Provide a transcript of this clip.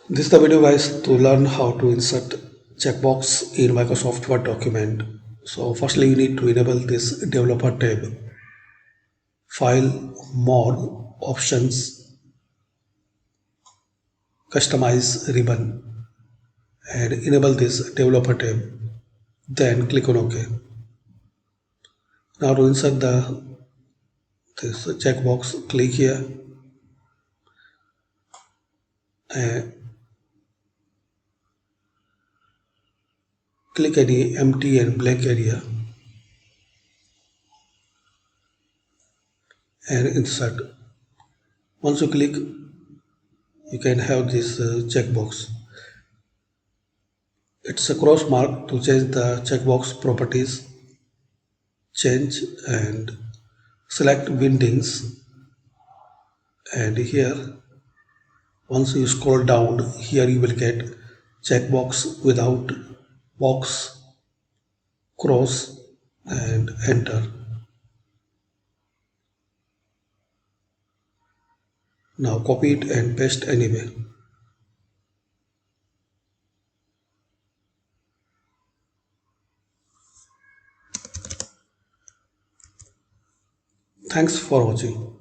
This is the video guys to learn how to insert checkbox in Microsoft Word document. So firstly you need to enable this developer tab, file, more, options, customize ribbon and enable this developer tab. Then click on OK. Now to insert this checkbox, click here and click any empty and blank area and insert. Once you click, you can have this checkbox. It's a cross mark to change the checkbox properties, change and select windings. And here, once you scroll down, here you will get checkbox without box, cross and enter. Now copy it and paste anywhere. Thanks for watching.